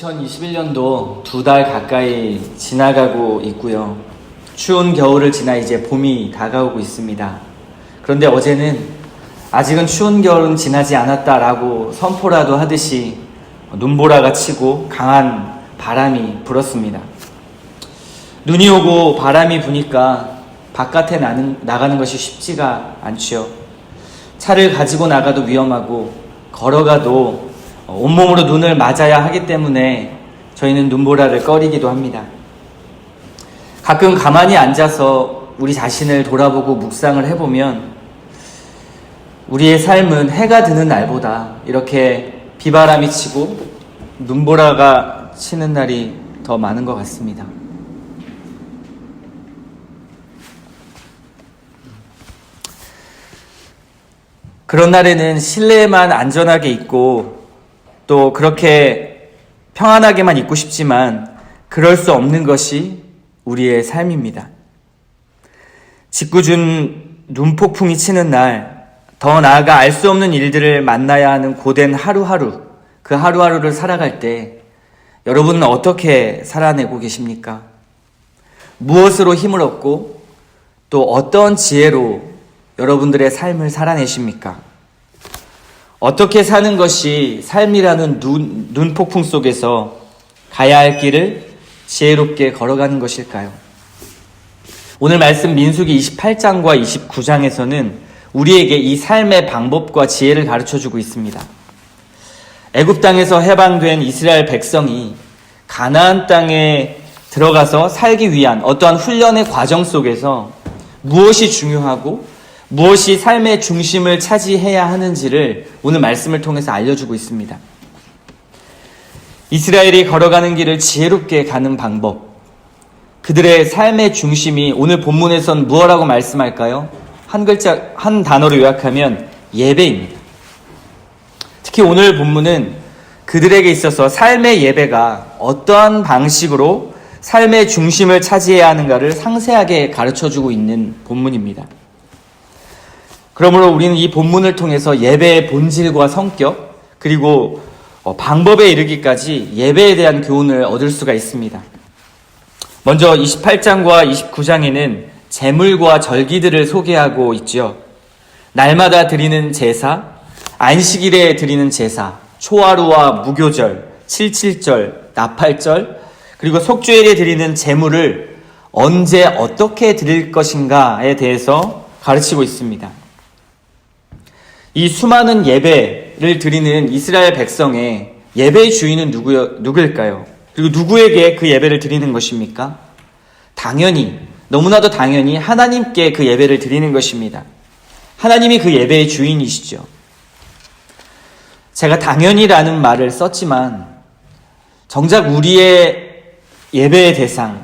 2021년도 2달 가까이 지나가고 있고요. 추운 겨울을 지나 이제 봄이 다가오고 있습니다. 그런데 어제는 아직은 추운 겨울은 지나지 않았다라고 선포라도 하듯이 눈보라가 치고 강한 바람이 불었습니다. 눈이 오고 바람이 부니까 바깥에 나가는 것이 쉽지가 않죠. 차를 가지고 나가도 위험하고 걸어가도 온몸으로 눈을 맞아야 하기 때문에 저희는 눈보라를 꺼리기도 합니다. 가끔 가만히 앉아서 우리 자신을 돌아보고 묵상을 해보면 우리의 삶은 해가 드는 날보다 이렇게 비바람이 치고 눈보라가 치는 날이 더 많은 것 같습니다. 그런 날에는 실내에만 안전하게 있고 또 그렇게 평안하게만 있고 싶지만 그럴 수 없는 것이 우리의 삶입니다. 짓궂은 눈폭풍이 치는 날, 더 나아가 알 수 없는 일들을 만나야 하는 고된 하루하루, 그 하루하루를 살아갈 때 여러분은 어떻게 살아내고 계십니까? 무엇으로 힘을 얻고 또 어떤 지혜로 여러분들의 삶을 살아내십니까? 어떻게 사는 것이 삶이라는 눈폭풍 속에서 가야 할 길을 지혜롭게 걸어가는 것일까요? 오늘 말씀 민수기 28장과 29장에서는 우리에게 이 삶의 방법과 지혜를 가르쳐주고 있습니다. 애굽 땅에서 해방된 이스라엘 백성이 가나안 땅에 들어가서 살기 위한 어떠한 훈련의 과정 속에서 무엇이 중요하고 무엇이 삶의 중심을 차지해야 하는지를 오늘 말씀을 통해서 알려주고 있습니다. 이스라엘이 걸어가는 길을 지혜롭게 가는 방법, 그들의 삶의 중심이 오늘 본문에선 무엇이라고 말씀할까요? 한 단어로 요약하면 예배입니다. 특히 오늘 본문은 그들에게 있어서 삶의 예배가 어떠한 방식으로 삶의 중심을 차지해야 하는가를 상세하게 가르쳐주고 있는 본문입니다. 그러므로 우리는 이 본문을 통해서 예배의 본질과 성격 그리고 방법에 이르기까지 예배에 대한 교훈을 얻을 수가 있습니다. 먼저 28장과 29장에는 제물과 절기들을 소개하고 있죠. 날마다 드리는 제사, 안식일에 드리는 제사, 초하루와 무교절, 칠칠절, 나팔절, 그리고 속죄일에 드리는 제물을 언제 어떻게 드릴 것인가에 대해서 가르치고 있습니다. 이 수많은 예배를 드리는 이스라엘 백성의 예배의 주인은 누구일까요? 그리고 누구에게 그 예배를 드리는 것입니까? 당연히, 너무나도 당연히 하나님께 그 예배를 드리는 것입니다. 하나님이 그 예배의 주인이시죠. 제가 당연히라는 말을 썼지만 정작 우리의 예배의 대상,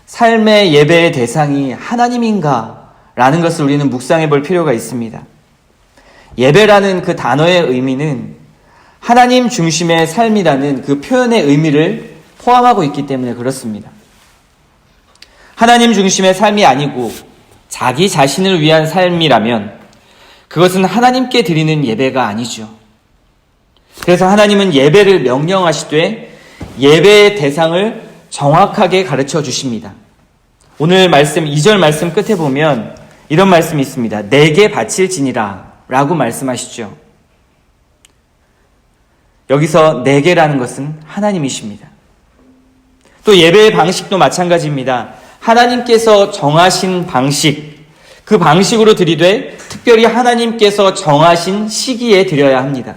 삶의 예배의 대상이 하나님인가? 라는 것을 우리는 묵상해 볼 필요가 있습니다. 예배라는 그 단어의 의미는 하나님 중심의 삶이라는 그 표현의 의미를 포함하고 있기 때문에 그렇습니다. 하나님 중심의 삶이 아니고 자기 자신을 위한 삶이라면 그것은 하나님께 드리는 예배가 아니죠. 그래서 하나님은 예배를 명령하시되 예배의 대상을 정확하게 가르쳐 주십니다. 오늘 말씀 2절 말씀 끝에 보면 이런 말씀이 있습니다. 내게 바칠지니라 라고 말씀하시죠. 여기서 내게라는 것은 하나님이십니다. 또 예배의 방식도 마찬가지입니다. 하나님께서 정하신 방식, 그 방식으로 드리되 특별히 하나님께서 정하신 시기에 드려야 합니다.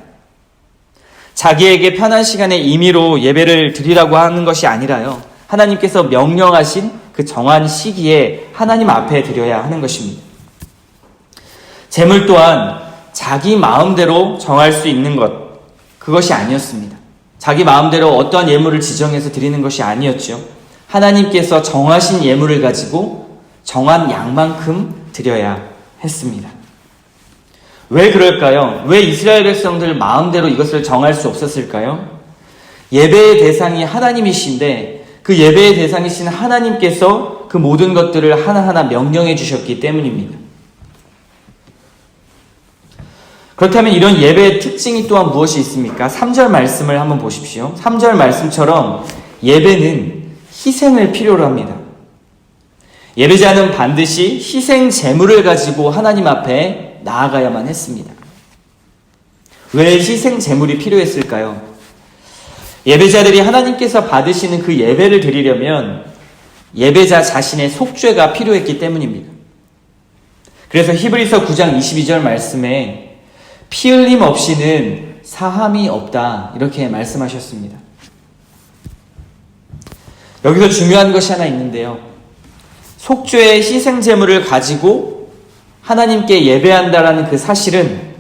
자기에게 편한 시간에 임의로 예배를 드리라고 하는 것이 아니라요. 하나님께서 명령하신 그 정한 시기에 하나님 앞에 드려야 하는 것입니다. 제물 또한 자기 마음대로 정할 수 있는 것, 그것이 아니었습니다. 자기 마음대로 어떠한 예물을 지정해서 드리는 것이 아니었죠. 하나님께서 정하신 예물을 가지고 정한 양만큼 드려야 했습니다. 왜 그럴까요? 왜 이스라엘 백성들 마음대로 이것을 정할 수 없었을까요? 예배의 대상이 하나님이신데 그 예배의 대상이신 하나님께서 그 모든 것들을 하나하나 명령해 주셨기 때문입니다. 그렇다면 이런 예배의 특징이 또한 무엇이 있습니까? 3절 말씀을 한번 보십시오. 3절 말씀처럼 예배는 희생을 필요로 합니다. 예배자는 반드시 희생 제물을 가지고 하나님 앞에 나아가야만 했습니다. 왜 희생 제물이 필요했을까요? 예배자들이 하나님께서 받으시는 그 예배를 드리려면 예배자 자신의 속죄가 필요했기 때문입니다. 그래서 히브리서 9장 22절 말씀에 피 흘림 없이는 사함이 없다 이렇게 말씀하셨습니다. 여기서 중요한 것이 하나 있는데요. 속죄의 희생 제물을 가지고 하나님께 예배한다라는 그 사실은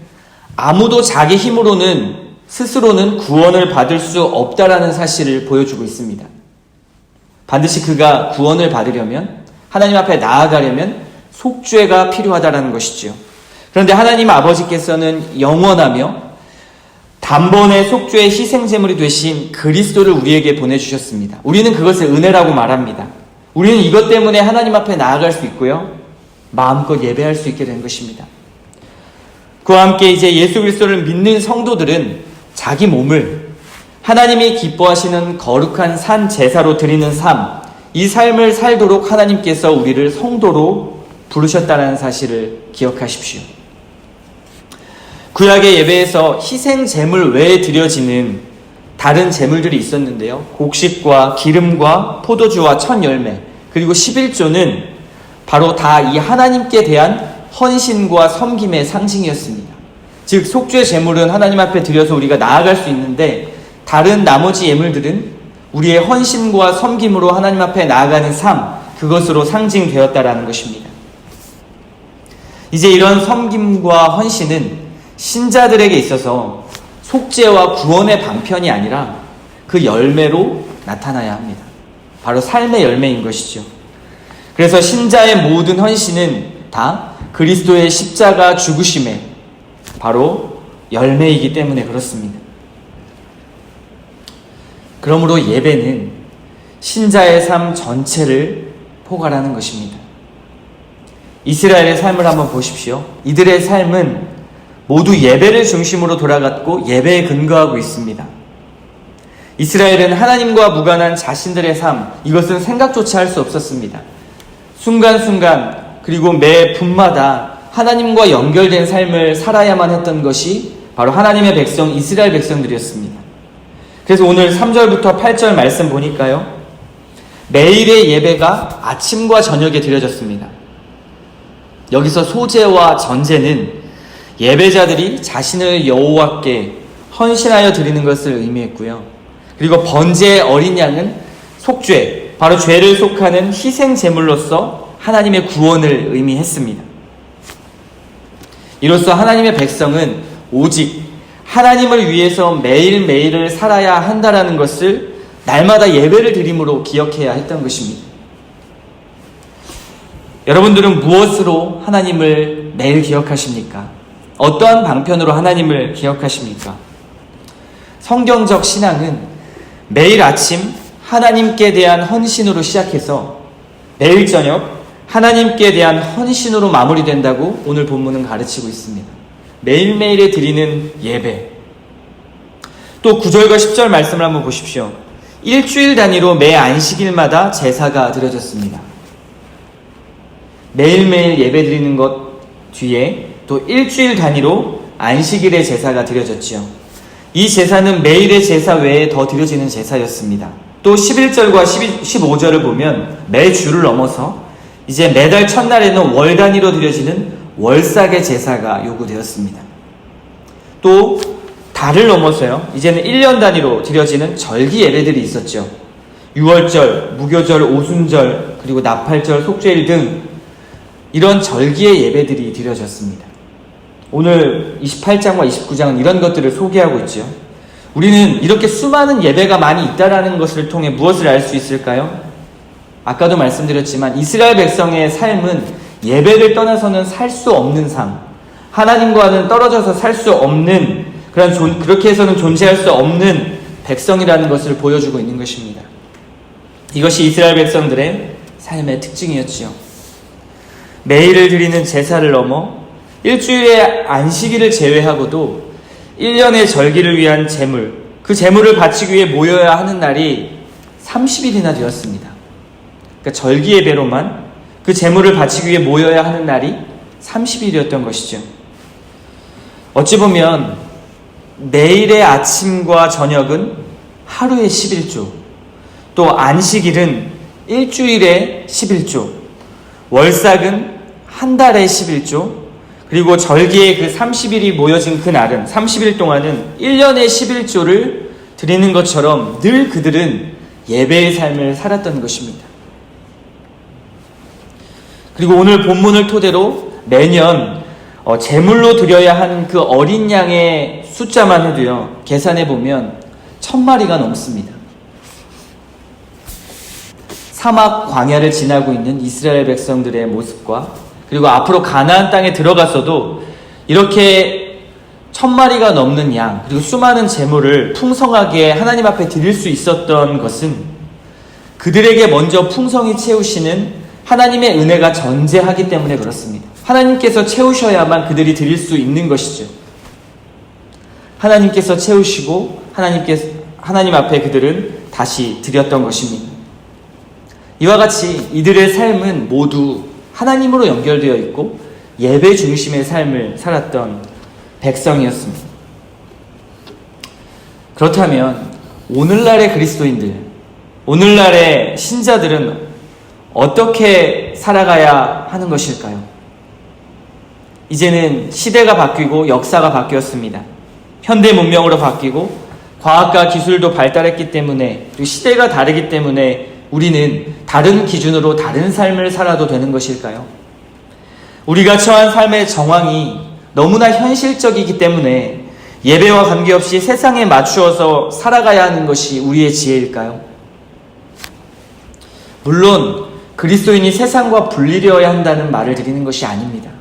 아무도 자기 힘으로는 스스로는 구원을 받을 수 없다라는 사실을 보여주고 있습니다. 반드시 그가 구원을 받으려면 하나님 앞에 나아가려면 속죄가 필요하다라는 것이지요. 그런데 하나님 아버지께서는 영원하며 단번에 속죄의 희생제물이 되신 그리스도를 우리에게 보내주셨습니다. 우리는 그것을 은혜라고 말합니다. 우리는 이것 때문에 하나님 앞에 나아갈 수 있고요. 마음껏 예배할 수 있게 된 것입니다. 그와 함께 이제 예수 그리스도를 믿는 성도들은 자기 몸을 하나님이 기뻐하시는 거룩한 산 제사로 드리는 삶, 이 삶을 살도록 하나님께서 우리를 성도로 부르셨다는 사실을 기억하십시오. 구약의 예배에서 희생 제물 외에 드려지는 다른 제물들이 있었는데요. 곡식과 기름과 포도주와 첫 열매 그리고 11조는 바로 다 이 하나님께 대한 헌신과 섬김의 상징이었습니다. 즉 속죄 제물은 하나님 앞에 드려서 우리가 나아갈 수 있는데 다른 나머지 예물들은 우리의 헌신과 섬김으로 하나님 앞에 나아가는 삶, 그것으로 상징되었다라는 것입니다. 이제 이런 섬김과 헌신은 신자들에게 있어서 속죄와 구원의 방편이 아니라 그 열매로 나타나야 합니다. 바로 삶의 열매인 것이죠. 그래서 신자의 모든 헌신은 다 그리스도의 십자가 죽으심의 바로 열매이기 때문에 그렇습니다. 그러므로 예배는 신자의 삶 전체를 포괄하는 것입니다. 이스라엘의 삶을 한번 보십시오. 이들의 삶은 모두 예배를 중심으로 돌아갔고 예배에 근거하고 있습니다. 이스라엘은 하나님과 무관한 자신들의 삶, 이것은 생각조차 할 수 없었습니다. 순간순간 그리고 매 분마다 하나님과 연결된 삶을 살아야만 했던 것이 바로 하나님의 백성 이스라엘 백성들이었습니다. 그래서 오늘 3절부터 8절 말씀 보니까요. 매일의 예배가 아침과 저녁에 드려졌습니다. 여기서 소제와 전제는 예배자들이 자신을 여호와께 헌신하여 드리는 것을 의미했고요. 그리고 번제의 어린 양은 속죄, 바로 죄를 속하는 희생 제물로서 하나님의 구원을 의미했습니다. 이로써 하나님의 백성은 오직 하나님을 위해서 매일매일을 살아야 한다라는 것을 날마다 예배를 드림으로 기억해야 했던 것입니다. 여러분들은 무엇으로 하나님을 매일 기억하십니까? 어떠한 방편으로 하나님을 기억하십니까? 성경적 신앙은 매일 아침 하나님께 대한 헌신으로 시작해서 매일 저녁 하나님께 대한 헌신으로 마무리된다고 오늘 본문은 가르치고 있습니다. 매일매일에 드리는 예배. 또 9절과 10절 말씀을 한번 보십시오. 일주일 단위로 매 안식일마다 제사가 드려졌습니다. 매일매일 예배 드리는 것 뒤에 또 일주일 단위로 안식일의 제사가 드려졌지요. 이 제사는 매일의 제사 외에 더 드려지는 제사였습니다. 또 11절과 15절을 보면 매주를 넘어서 이제 매달 첫날에는 월 단위로 드려지는 월삭의 제사가 요구되었습니다. 또 달을 넘어서요. 이제는 1년 단위로 드려지는 절기 예배들이 있었죠. 6월절, 무교절, 오순절, 그리고 나팔절, 속죄일 등 이런 절기의 예배들이 드려졌습니다. 오늘 28장과 29장은 이런 것들을 소개하고 있죠. 우리는 이렇게 수많은 예배가 많이 있다라는 것을 통해 무엇을 알 수 있을까요? 아까도 말씀드렸지만 이스라엘 백성의 삶은 예배를 떠나서는 살 수 없는 삶, 하나님과는 떨어져서 살 수 없는 그렇게 해서는 존재할 수 없는 백성이라는 것을 보여주고 있는 것입니다. 이것이 이스라엘 백성들의 삶의 특징이었지요. 매일을 드리는 제사를 넘어 일주일의 안식일을 제외하고도 1년의 절기를 위한 제물, 그 제물을 바치기 위해 모여야 하는 날이 30일이나 되었습니다. 그러니까 절기 예배로만 그 제물을 바치기 위해 모여야 하는 날이 30일이었던 것이죠. 어찌 보면 매일의 아침과 저녁은 하루의 11조, 또 안식일은 일주일의 11조, 월삭은 한 달의 11조, 그리고 절기의 그 30일이 모여진 그 날은 30일 동안은 1년의 11조를 드리는 것처럼 늘 그들은 예배의 삶을 살았던 것입니다. 그리고 오늘 본문을 토대로 매년 제물로 드려야 하는 그 어린 양의 숫자만 해도요, 계산해 보면 1000마리가 넘습니다. 사막 광야를 지나고 있는 이스라엘 백성들의 모습과 그리고 앞으로 가나안 땅에 들어가서도 이렇게 1000마리가 넘는 양, 그리고 수많은 제물을 풍성하게 하나님 앞에 드릴 수 있었던 것은 그들에게 먼저 풍성히 채우시는 하나님의 은혜가 전제하기 때문에 그렇습니다. 하나님께서 채우셔야만 그들이 드릴 수 있는 것이죠. 하나님께서 채우시고 하나님 앞에 그들은 다시 드렸던 것입니다. 이와 같이 이들의 삶은 모두 하나님으로 연결되어 있고 예배 중심의 삶을 살았던 백성이었습니다. 그렇다면 오늘날의 그리스도인들, 오늘날의 신자들은 어떻게 살아가야 하는 것일까요? 이제는 시대가 바뀌고 역사가 바뀌었습니다. 현대 문명으로 바뀌고 과학과 기술도 발달했기 때문에, 그리고 시대가 다르기 때문에 우리는 다른 기준으로 다른 삶을 살아도 되는 것일까요? 우리가 처한 삶의 정황이 너무나 현실적이기 때문에 예배와 관계없이 세상에 맞추어서 살아가야 하는 것이 우리의 지혜일까요? 물론 그리스도인이 세상과 분리되어야 한다는 말을 드리는 것이 아닙니다.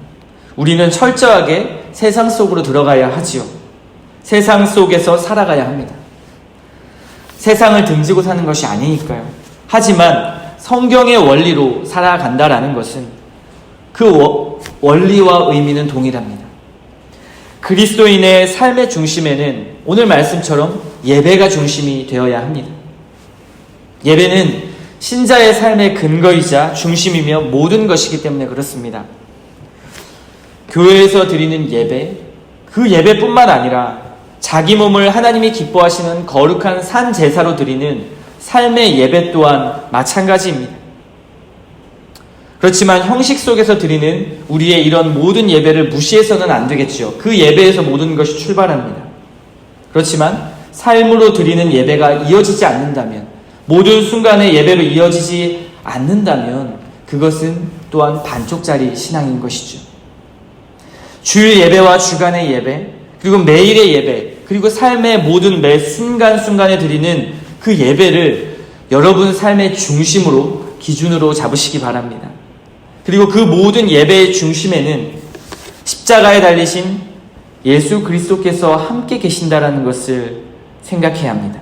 우리는 철저하게 세상 속으로 들어가야 하지요. 세상 속에서 살아가야 합니다. 세상을 등지고 사는 것이 아니니까요. 하지만 성경의 원리로 살아간다라는 것은 그 원리와 의미는 동일합니다. 그리스도인의 삶의 중심에는 오늘 말씀처럼 예배가 중심이 되어야 합니다. 예배는 신자의 삶의 근거이자 중심이며 모든 것이기 때문에 그렇습니다. 교회에서 드리는 예배, 그 예배뿐만 아니라 자기 몸을 하나님이 기뻐하시는 거룩한 산 제사로 드리는 삶의 예배 또한 마찬가지입니다. 그렇지만 형식 속에서 드리는 우리의 이런 모든 예배를 무시해서는 안 되겠죠. 그 예배에서 모든 것이 출발합니다. 그렇지만 삶으로 드리는 예배가 이어지지 않는다면, 모든 순간의 예배로 이어지지 않는다면 그것은 또한 반쪽짜리 신앙인 것이죠. 주일 예배와 주간의 예배, 그리고 매일의 예배, 그리고 삶의 모든 매 순간순간에 드리는 그 예배를 여러분 삶의 중심으로, 기준으로 잡으시기 바랍니다. 그리고 그 모든 예배의 중심에는 십자가에 달리신 예수 그리스도께서 함께 계신다라는 것을 생각해야 합니다.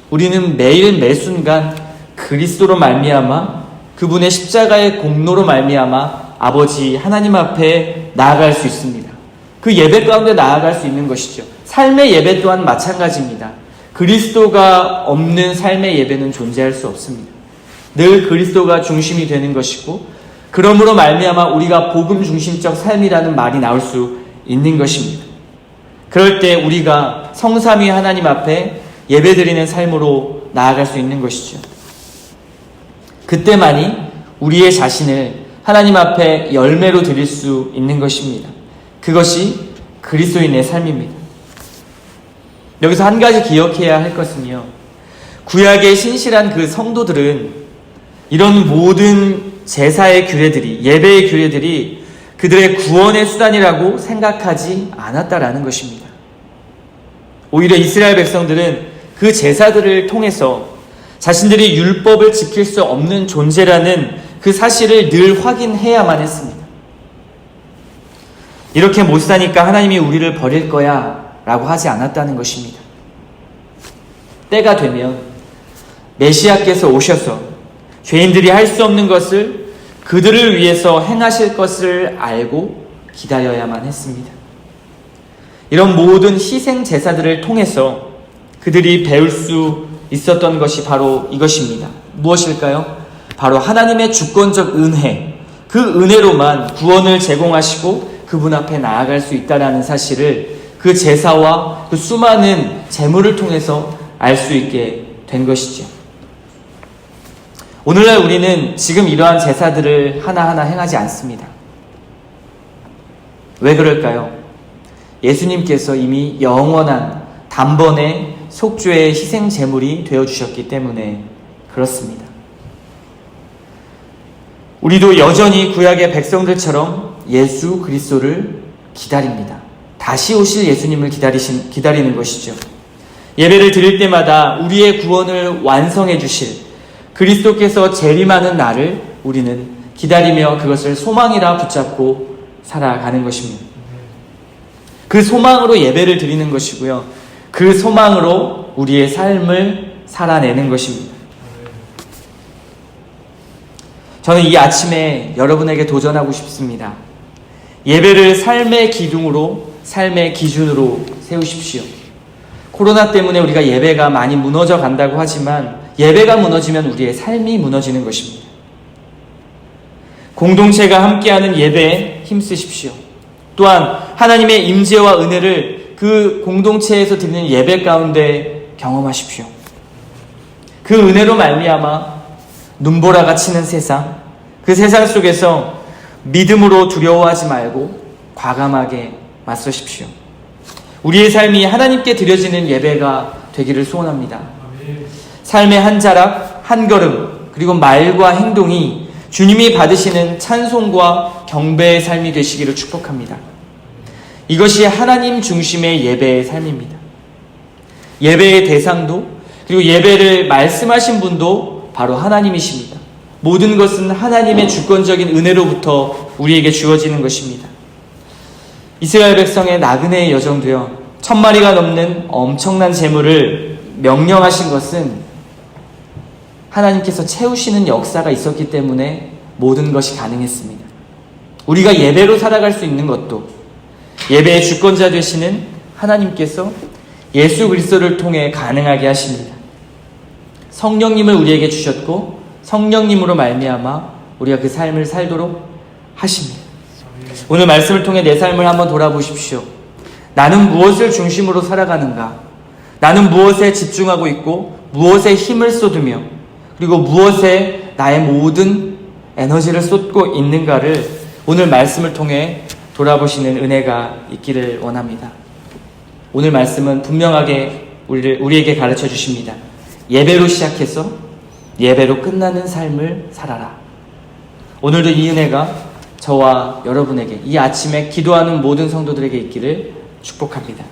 우리는 매일 매 순간 그리스도로 말미암아, 그분의 십자가의 공로로 말미암아 아버지 하나님 앞에 나아갈 수 있습니다. 그 예배 가운데 나아갈 수 있는 것이죠. 삶의 예배 또한 마찬가지입니다. 그리스도가 없는 삶의 예배는 존재할 수 없습니다. 늘 그리스도가 중심이 되는 것이고, 그러므로 말미암아 우리가 복음 중심적 삶이라는 말이 나올 수 있는 것입니다. 그럴 때 우리가 성삼위 하나님 앞에 예배드리는 삶으로 나아갈 수 있는 것이죠. 그때만이 우리의 자신을 하나님 앞에 열매로 드릴 수 있는 것입니다. 그것이 그리스도인의 삶입니다. 여기서 한 가지 기억해야 할 것은요, 구약의 신실한 그 성도들은 이런 모든 제사의 규례들이, 예배의 규례들이 그들의 구원의 수단이라고 생각하지 않았다라는 것입니다. 오히려 이스라엘 백성들은 그 제사들을 통해서 자신들이 율법을 지킬 수 없는 존재라는 그 사실을 늘 확인해야만 했습니다. 이렇게 못 사니까 하나님이 우리를 버릴 거야 라고 하지 않았다는 것입니다. 때가 되면 메시아께서 오셔서 죄인들이 할 수 없는 것을 그들을 위해서 행하실 것을 알고 기다려야만 했습니다. 이런 모든 희생 제사들을 통해서 그들이 배울 수 있었던 것이 바로 이것입니다. 무엇일까요? 바로 하나님의 주권적 은혜, 그 은혜로만 구원을 제공하시고 그분 앞에 나아갈 수 있다는 사실을 그 제사와 그 수많은 제물을 통해서 알 수 있게 된 것이죠. 오늘날 우리는 지금 이러한 제사들을 하나하나 행하지 않습니다. 왜 그럴까요? 예수님께서 이미 영원한 단번에 속죄의 희생 제물이 되어주셨기 때문에 그렇습니다. 우리도 여전히 구약의 백성들처럼 예수 그리스도를 기다립니다. 다시 오실 예수님을 기다리는 것이죠. 예배를 드릴 때마다 우리의 구원을 완성해 주실 그리스도께서 재림하는 날을 우리는 기다리며 그것을 소망이라 붙잡고 살아가는 것입니다. 그 소망으로 예배를 드리는 것이고요. 그 소망으로 우리의 삶을 살아내는 것입니다. 저는 이 아침에 여러분에게 도전하고 싶습니다. 예배를 삶의 기둥으로, 삶의 기준으로 세우십시오. 코로나 때문에 우리가 예배가 많이 무너져 간다고 하지만 예배가 무너지면 우리의 삶이 무너지는 것입니다. 공동체가 함께하는 예배에 힘쓰십시오. 또한 하나님의 임재와 은혜를 그 공동체에서 드리는 예배 가운데 경험하십시오. 그 은혜로 말미암아 눈보라가 치는 세상, 그 세상 속에서 믿음으로 두려워하지 말고 과감하게 맞서십시오. 우리의 삶이 하나님께 드려지는 예배가 되기를 소원합니다. 삶의 한 자락, 한 걸음, 그리고 말과 행동이 주님이 받으시는 찬송과 경배의 삶이 되시기를 축복합니다. 이것이 하나님 중심의 예배의 삶입니다. 예배의 대상도, 그리고 예배를 말씀하신 분도 바로 하나님이십니다. 모든 것은 하나님의 주권적인 은혜로부터 우리에게 주어지는 것입니다. 이스라엘 백성의 나그네의 여정도요, 1000마리가 넘는 엄청난 재물을 명령하신 것은 하나님께서 채우시는 역사가 있었기 때문에 모든 것이 가능했습니다. 우리가 예배로 살아갈 수 있는 것도 예배의 주권자 되시는 하나님께서 예수 그리스도를 통해 가능하게 하십니다. 성령님을 우리에게 주셨고 성령님으로 말미암아 우리가 그 삶을 살도록 하십니다. 오늘 말씀을 통해 내 삶을 한번 돌아보십시오. 나는 무엇을 중심으로 살아가는가? 나는 무엇에 집중하고 있고 무엇에 힘을 쏟으며 그리고 무엇에 나의 모든 에너지를 쏟고 있는가를 오늘 말씀을 통해 돌아보시는 은혜가 있기를 원합니다. 오늘 말씀은 분명하게 우리에게 가르쳐 주십니다. 예배로 시작해서 예배로 끝나는 삶을 살아라. 오늘도 이 은혜가 저와 여러분에게 이 아침에 기도하는 모든 성도들에게 있기를 축복합니다.